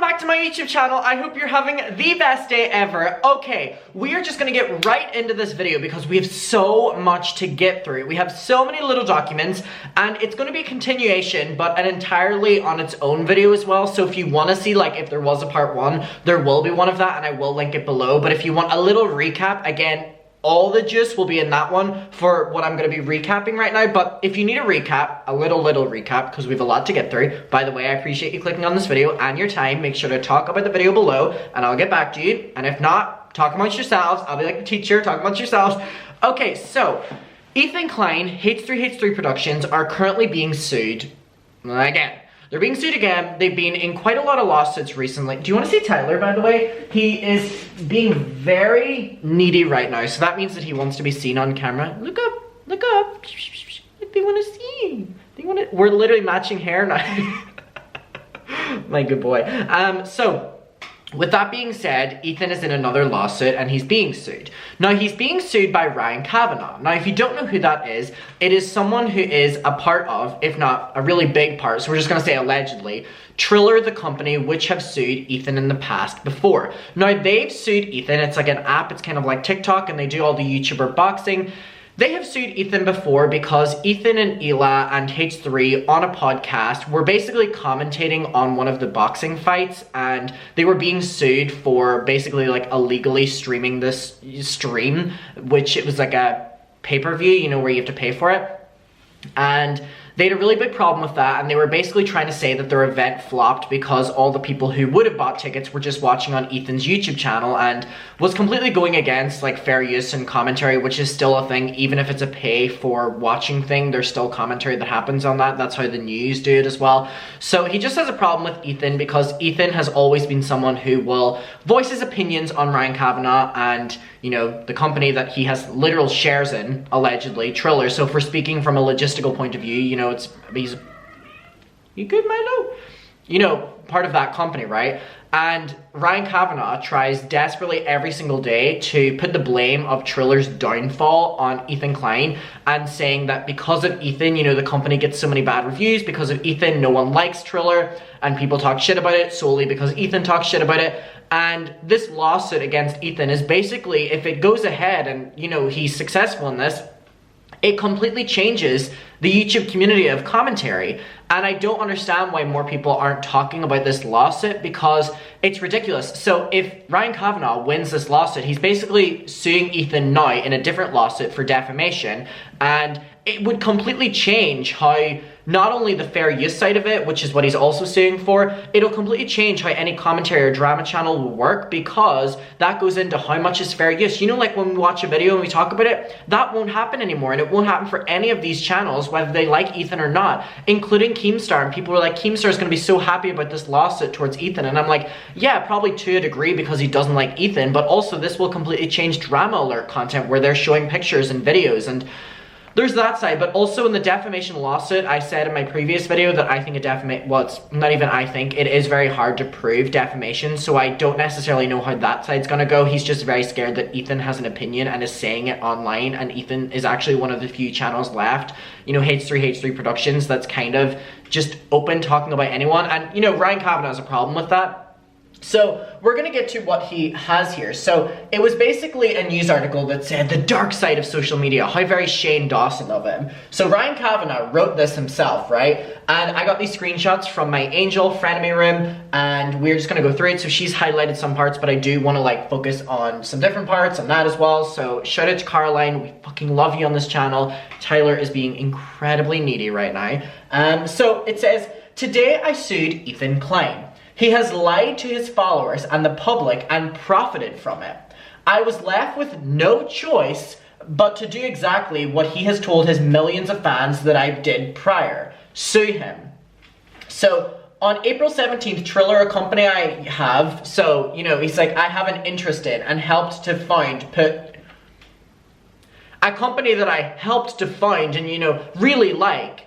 welcome back to my YouTube channel. I hope you're having the best day ever. Okay, we are just gonna get right into this video because we have so much to get through. We have so many little documents and it's gonna be a continuation, but an entirely on its own video as well. So if you wanna see, like, if there was a part one, there will be one of that and I will link it below. But if you want a little recap, again, all the juice will be in that one for what I'm going to be recapping right now. But if you need a recap, a little recap, because we have a lot to get through. By the way, I appreciate you clicking on this video and your time. Make sure to talk about the video below and I'll get back to you. And if not, talk amongst yourselves. I'll be like the teacher, talk amongst yourselves. Okay, so Ethan Klein, H3H3 Productions are currently being sued again. They're being sued again. They've been in quite a lot of lawsuits recently. Do you want to see Tyler, by the way? He is being very needy right now. So that means that he wants to be seen on camera. Look up, look up. They want to see. They want to. We're literally matching hair now. My good boy. So with that being said, Ethan is in another lawsuit and he's being sued. Now, he's being sued by Ryan Kavanagh. Now, if you don't know who that is, it is someone who is a part of, if not a really big part, so we're just going to say allegedly, Triller, the company, which have sued Ethan in the past before. Now, they've sued Ethan. It's like an app. It's kind of like TikTok and they do all the YouTuber boxing. They have sued Ethan before because Ethan and Ela and H3 on a podcast were basically commentating on one of the boxing fights and they were being sued for basically like illegally streaming this stream, which it was like a pay-per-view, you know, where you have to pay for it. And they had a really big problem with that and they were basically trying to say that their event flopped because all the people who would have bought tickets were just watching on Ethan's YouTube channel and was completely going against like fair use and commentary, which is still a thing. Even if it's a pay for watching thing, there's still commentary that happens on that. That's how the news do it as well. So he just has a problem with Ethan because Ethan has always been someone who will voice his opinions on Ryan Kavanagh and, you know, the company that he has literal shares in, allegedly, Triller. So for speaking from a logistical point of view, you know, you good, Milo? You know, part of that company, right? And Ryan Kavanagh tries desperately every single day to put the blame of Triller's downfall on Ethan Klein and saying that because of Ethan, you know, the company gets so many bad reviews. Because of Ethan, no one likes Triller and people talk shit about it solely because Ethan talks shit about it. And this lawsuit against Ethan is basically, if it goes ahead and, you know, he's successful in this, it completely changes the YouTube community of commentary. And I don't understand why more people aren't talking about this lawsuit because it's ridiculous. So if Ryan Kavanagh wins this lawsuit, he's basically suing Ethan now in a different lawsuit for defamation. And it would completely change how not only the fair use side of it, which is what he's also suing for, it'll completely change how any commentary or drama channel will work because that goes into how much is fair use. You know, like when we watch a video and we talk about it, that won't happen anymore and it won't happen for any of these channels, whether they like Ethan or not, including Keemstar. And people were like, Keemstar is going to be so happy about this lawsuit towards Ethan. And I'm like, yeah, probably to a degree because he doesn't like Ethan, but also this will completely change drama alert content where they're showing pictures and videos and there's that side. But also in the defamation lawsuit, I said in my previous video that I think well, it's not even I think, it is very hard to prove defamation, so I don't necessarily know how that side's gonna go. He's just very scared that Ethan has an opinion and is saying it online, and Ethan is actually one of the few channels left, you know, H3H3 Productions, that's kind of just open talking about anyone. And, you know, Ryan Kavanagh has a problem with that. So we're going to get to what he has here. So it was basically a news article that said the dark side of social media, how very Shane Dawson of him. So Ryan Kavanagh wrote this himself, right? And I got these screenshots from my Angel frenemy room and we're just going to go through it. So she's highlighted some parts, but I do want to like focus on some different parts on that as well. So shout out to Caroline. We fucking love you on this channel. Tyler is being incredibly needy right now. So it says, today I sued Ethan Klein. He has lied to his followers and the public and profited from it. I was left with no choice but to do exactly what he has told his millions of fans that I did prior. Sue him. So on April 17th, Triller, a company I have, so, you know, he's like, I have an interest in and helped to find, a company that I helped to find and, you know, really like.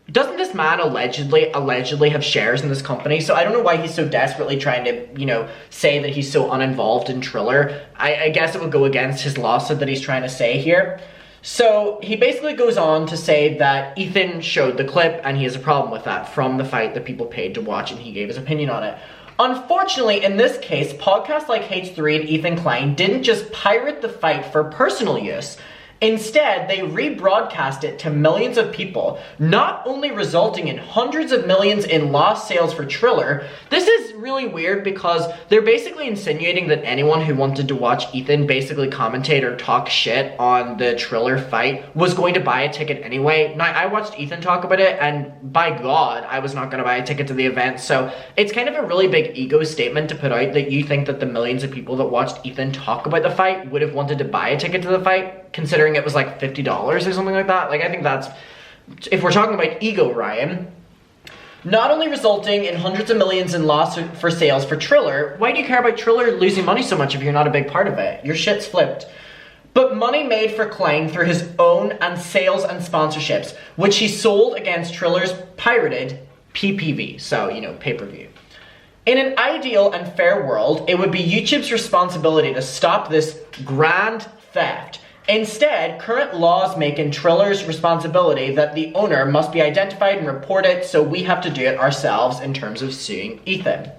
Doesn't this man allegedly have shares in this company? So I don't know why he's so desperately trying to, you know, say that he's so uninvolved in Triller. I guess it would go against his lawsuit that he's trying to say here. So he basically goes on to say that Ethan showed the clip and he has a problem with that from the fight that people paid to watch and he gave his opinion on it. Unfortunately, in this case, podcasts like H3 and Ethan Klein didn't just pirate the fight for personal use. Instead, they rebroadcast it to millions of people, not only resulting in hundreds of millions in lost sales for Triller. This is really weird because they're basically insinuating that anyone who wanted to watch Ethan basically commentate or talk shit on the Triller fight was going to buy a ticket anyway. Now, I watched Ethan talk about it, and by God, I was not going to buy a ticket to the event. So it's kind of a really big ego statement to put out that you think that the millions of people that watched Ethan talk about the fight would have wanted to buy a ticket to the fight, considering it was like $50 or something like that. Like, I think that's, if we're talking about ego, Ryan, not only resulting in hundreds of millions in loss for sales for Triller. Why do you care about Triller losing money so much if you're not a big part of it? Your shit's flipped. But money made for Klein through his own and sales and sponsorships, which he sold against Triller's pirated PPV, so, you know, pay-per-view. In an ideal and fair world, it would be YouTube's responsibility to stop this grand theft. Instead, current laws make it Triller's responsibility that the owner must be identified and reported, so we have to do it ourselves in terms of suing Ethan.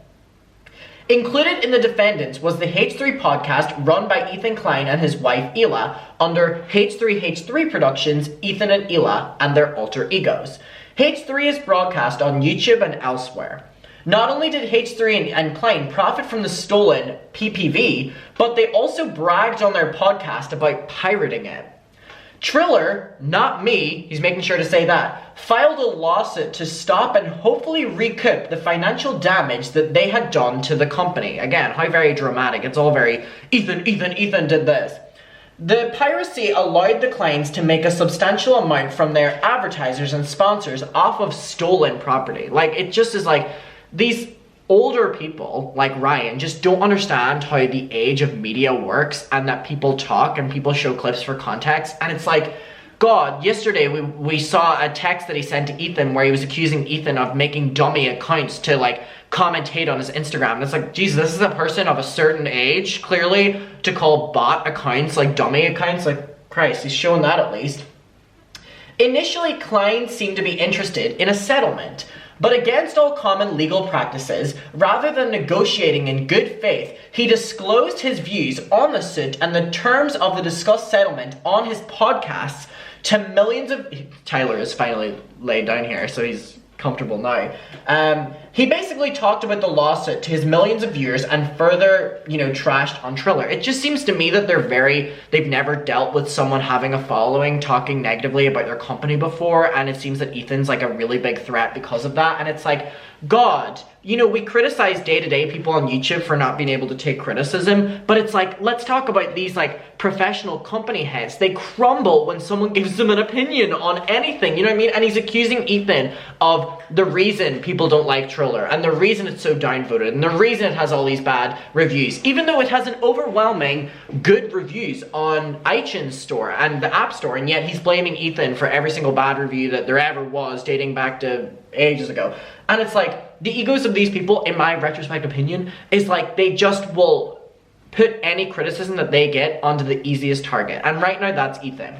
Included in the defendants was the H3 podcast run by Ethan Klein and his wife Ela under H3H3 Productions, Ethan and Ela, and their alter egos. H3 is broadcast on YouTube and elsewhere. Not only did H3 and Klein profit from the stolen PPV, but they also bragged on their podcast about pirating it. Triller, not me, he's making sure to say that, filed a lawsuit to stop and hopefully recoup the financial damage that they had done to the company. Again, how very dramatic. It's all very, Ethan did this. The piracy allowed the Kleins to make a substantial amount from their advertisers and sponsors off of stolen property. Like, it just is like, these older people, like Ryan, just don't understand how the age of media works and that people talk and people show clips for context. And it's like, God, yesterday we saw a text that he sent to Ethan where he was accusing Ethan of making dummy accounts to like commentate on his Instagram. And it's like, Jesus, this is a person of a certain age, clearly, to call bot accounts like dummy accounts. Like, Christ, he's showing that at least. Initially, Klein seemed to be interested in a settlement. But against all common legal practices, rather than negotiating in good faith, he disclosed his views on the suit and the terms of the discussed settlement on his podcasts to millions of... Tyler is finally laid down here, so he's comfortable now. He basically talked about the lawsuit to his millions of viewers and further, trashed on Triller. It just seems to me that they've never dealt with someone having a following talking negatively about their company before, and it seems that Ethan's like a really big threat because of that, and it's like, God, we criticize day-to-day people on YouTube for not being able to take criticism, but it's like, let's talk about these like professional company heads. They crumble when someone gives them an opinion on anything, you know what I mean? And he's accusing Ethan of the reason people don't like Triller, and the reason it's so downvoted, and the reason it has all these bad reviews, even though it has an overwhelming good reviews on iTunes Store and the App Store, and yet he's blaming Ethan for every single bad review that there ever was dating back to ages ago. And it's like, the egos of these people, in my retrospect opinion, is like they just will put any criticism that they get onto the easiest target. And right now that's Ethan,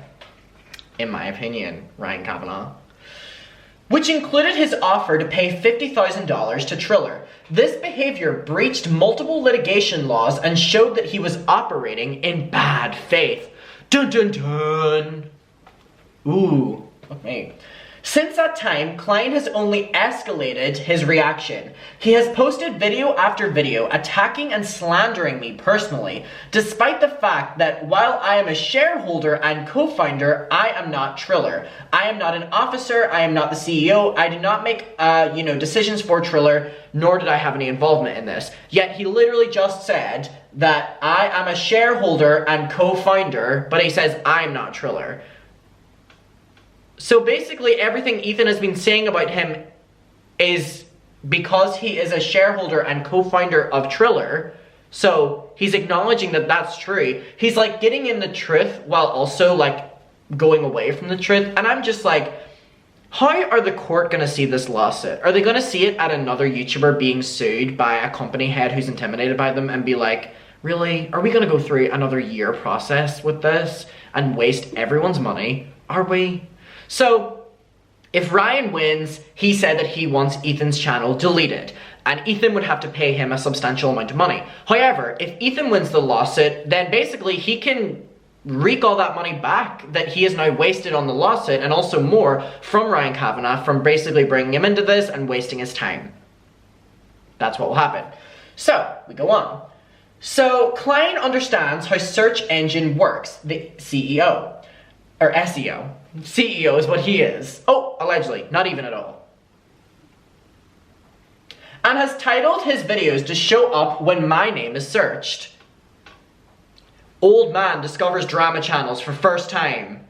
in my opinion, Ryan Kavanaugh. Which included his offer to pay $50,000 to Triller. This behavior breached multiple litigation laws and showed that he was operating in bad faith. Dun dun dun! Ooh, okay. Since that time, Klein has only escalated his reaction. He has posted video after video attacking and slandering me personally, despite the fact that while I am a shareholder and co-founder, I am not Triller. I am not an officer, I am not the CEO, I do not make, decisions for Triller, nor did I have any involvement in this. Yet he literally just said that I am a shareholder and co-founder, but he says I'm not Triller. So basically everything Ethan has been saying about him is because he is a shareholder and co-founder of Triller. So he's acknowledging that that's true. He's like getting in the truth while also like going away from the truth. And I'm just like, how are the court going to see this lawsuit? Are they going to see it at another YouTuber being sued by a company head who's intimidated by them and be like, really? Are we going to go through another year process with this and waste everyone's money? Are we? So, if Ryan wins, he said that he wants Ethan's channel deleted. and Ethan would have to pay him a substantial amount of money. However, if Ethan wins the lawsuit, then basically he can reap all that money back that he has now wasted on the lawsuit, and also more from Ryan Kavanagh from basically bringing him into this and wasting his time. That's what will happen. So, we go on. So, Klein understands how search engine works, the CEO. Or SEO. CEO is what he is. Oh, allegedly. Not even at all. And has titled his videos to show up when my name is searched. Old man discovers drama channels for first time.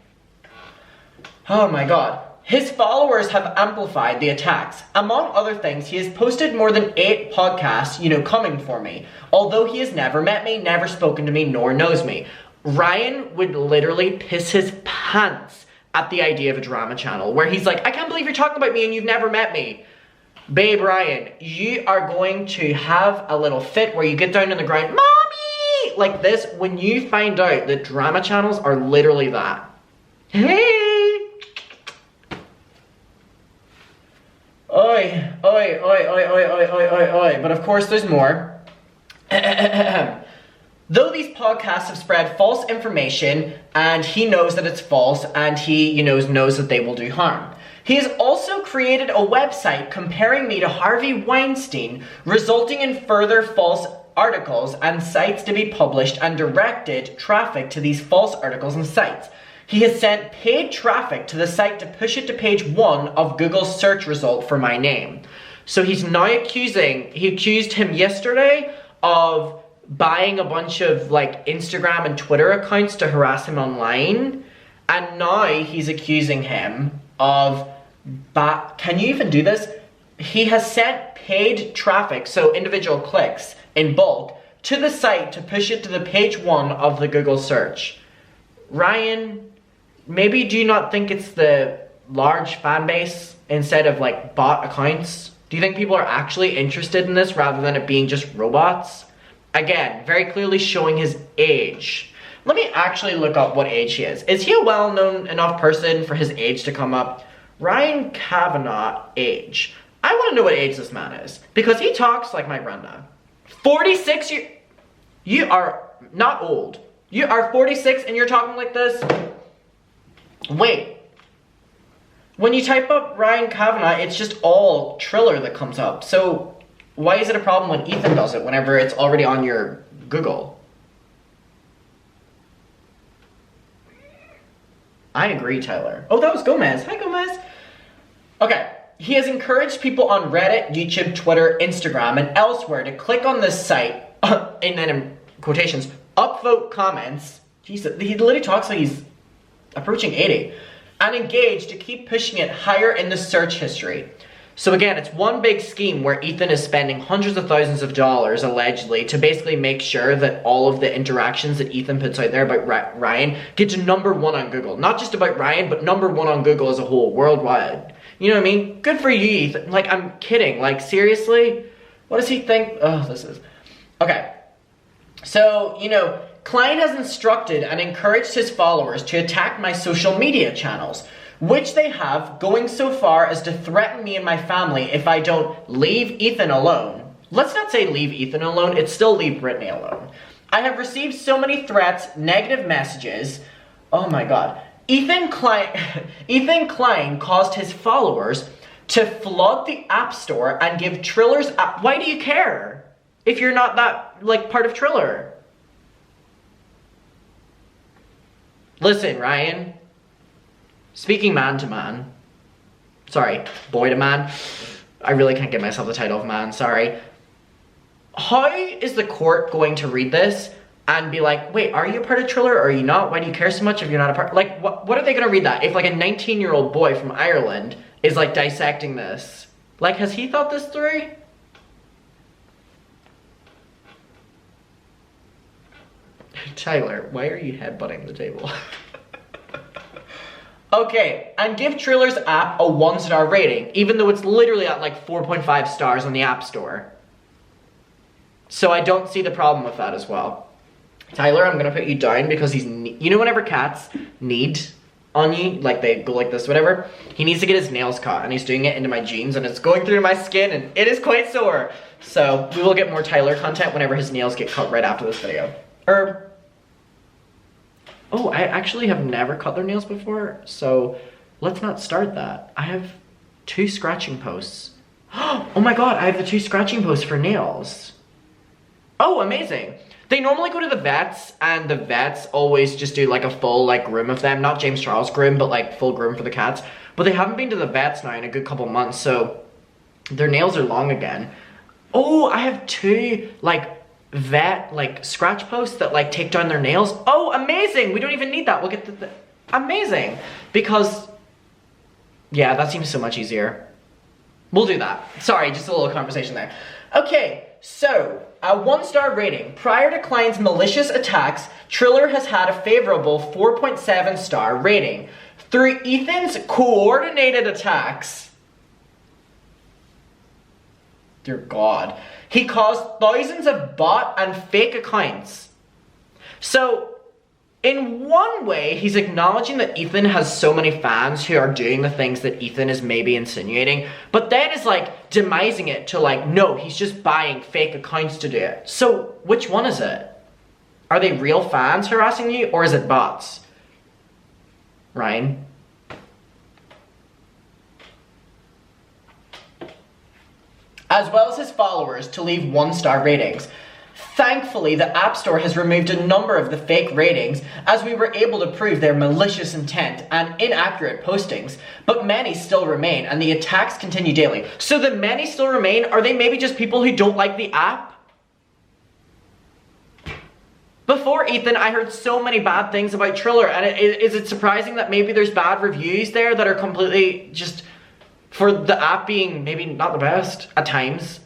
Oh my god. His followers have amplified the attacks. Among other things, he has posted more than 8 podcasts, coming for me. Although he has never met me, never spoken to me, nor knows me. Ryan would literally piss his pants at the idea of a drama channel, where he's like, I can't believe you're talking about me and you've never met me. Babe, Ryan, you are going to have a little fit where you get down on the ground, Mommy! Like this, when you find out that drama channels are literally that. Hey! Oi, oi, oi, oi, oi, oi, oi, oi, oi. But of course there's more. Though these podcasts have spread false information, and he knows that it's false, and he, knows that they will do harm. He has also created a website comparing me to Harvey Weinstein, resulting in further false articles and sites to be published, and directed traffic to these false articles and sites. He has sent paid traffic to the site to push it to page 1 of Google's search result for my name. So he's now he accused him yesterday of buying a bunch of Instagram and Twitter accounts to harass him online. And now he's accusing him of, can you even do this? He has sent paid traffic, so individual clicks in bulk, to the site to push it to the page 1 of the Google search. Ryan, maybe do you not think it's the large fan base instead of bot accounts? Do you think people are actually interested in this rather than it being just robots? Again, very clearly showing his age. Let me actually look up what age he is. Is he a well-known enough person for his age to come up? Ryan Kavanagh age. I want to know what age this man is, because he talks like my granddad. 46 years. You are not old. You are 46 and you're talking like this? Wait. When you type up Ryan Kavanagh, it's just all Triller that comes up. So why is it a problem when Ethan does it whenever it's already on your Google? I agree, Tyler. Oh, that was Gomez. Hi, Gomez. Okay. He has encouraged people on Reddit, YouTube, Twitter, Instagram, and elsewhere to click on this site, and then in quotations, upvote comments. Jesus, he literally talks like he's approaching 80. And engage to keep pushing it higher in the search history. So again, it's one big scheme where Ethan is spending hundreds of thousands of dollars, allegedly, to basically make sure that all of the interactions that Ethan puts out there about Ryan get to #1 on Google. Not just about Ryan, but #1 on Google as a whole, worldwide. You know what I mean? Good for you, Ethan. I'm kidding. Seriously? What does he think? Oh, this is... Okay. So, Klein has instructed and encouraged his followers to attack my social media channels, which they have, going so far as to threaten me and my family if I don't leave Ethan alone. Let's not say leave Ethan alone, it's still leave Brittany alone. I have received so many threats, negative messages. Oh my god. Ethan Klein caused his followers to flood the App Store and give Triller's app. Why do you care if you're not that, part of Triller? Listen, Ryan. Speaking man to man. Sorry, boy to man. I really can't give myself the title of man, sorry. How is the court going to read this and be like, wait, are you a part of Triller or are you not? Why do you care so much if you're not a part? What are they going to read that? If a 19-year-old boy from Ireland is dissecting this. Has he thought this through? Tyler, why are you headbutting the table? Okay, and give Triller's app a 1-star rating, even though it's literally at 4.5 stars on the App Store. So I don't see the problem with that as well. Tyler, I'm gonna put you down because he's, whenever cats need onion, like they go like this, whatever. He needs to get his nails cut, and he's doing it into my jeans, and it's going through my skin, and it is quite sore. So we will get more Tyler content whenever his nails get cut right after this video. Oh, I actually have never cut their nails before, so let's not start that. I have 2 scratching posts. Oh my god, I have the 2 scratching posts for nails. Oh, amazing. They normally go to the vets, and the vets always just do like a full like groom of them. Not James Charles groom, but like full groom for the cats. But they haven't been to the vets now in a good couple months, so their nails are long again. Oh, I have 2 like vet like scratch posts that like take down their nails. Oh, amazing. We don't even need that. We'll get the amazing. Because, yeah, that seems so much easier. We'll do that. Sorry, just a little conversation there. Okay. So, a 1-star rating. Prior to Klein's malicious attacks, Triller has had a favorable 4.7-star rating. Through Ethan's coordinated attacks, dear God, he caused thousands of bot and fake accounts. So, in one way, he's acknowledging that Ethan has so many fans who are doing the things that Ethan is maybe insinuating, but then is like demising it to like, no, he's just buying fake accounts to do it. So which one is it? Are they real fans harassing you, or is it bots? Ryan? As well as his followers to leave 1-star ratings. Thankfully, the App Store has removed a number of the fake ratings as we were able to prove their malicious intent and inaccurate postings, but many still remain and the attacks continue daily. So the many still remain, are they maybe just people who don't like the app? Before Ethan, I heard so many bad things about Triller, and is it surprising that maybe there's bad reviews there that are completely just for the app being maybe not the best at times?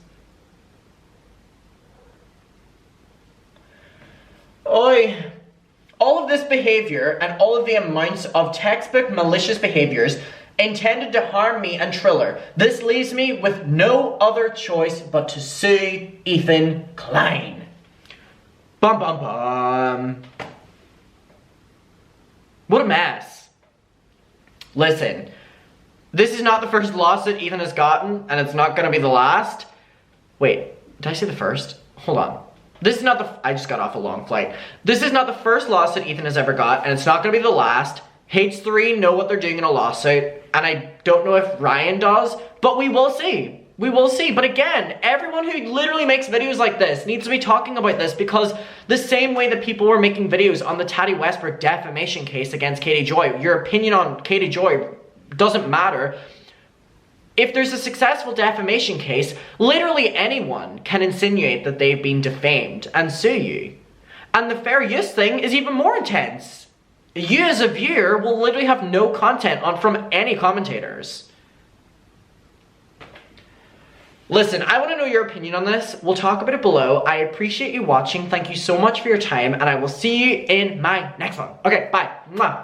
Oi. All of this behavior and all of the amounts of textbook malicious behaviors intended to harm me and Triller. This leaves me with no other choice but to sue Ethan Klein. Bum bum bum. What a mess. Listen, this is not the first lawsuit Ethan has gotten, and it's not gonna be the last. Wait, did I say the first? Hold on. This is not the, I just got off a long flight. This is not the first lawsuit Ethan has ever got, and it's not gonna be the last. H3 know what they're doing in a lawsuit, and I don't know if Ryan does, but we will see. We will see. But again, everyone who literally makes videos like this needs to be talking about this, because the same way that people were making videos on the Taddy Westbrook defamation case against Katie Joy, your opinion on Katie Joy doesn't matter. If there's a successful defamation case, literally anyone can insinuate that they've been defamed and sue you. And the fair use thing is even more intense. You as a viewer will literally have no content on from any commentators. Listen, I want to know your opinion on this. We'll talk about it below. I appreciate you watching. Thank you so much for your time, and I will see you in my next one. Okay, bye. Mwah.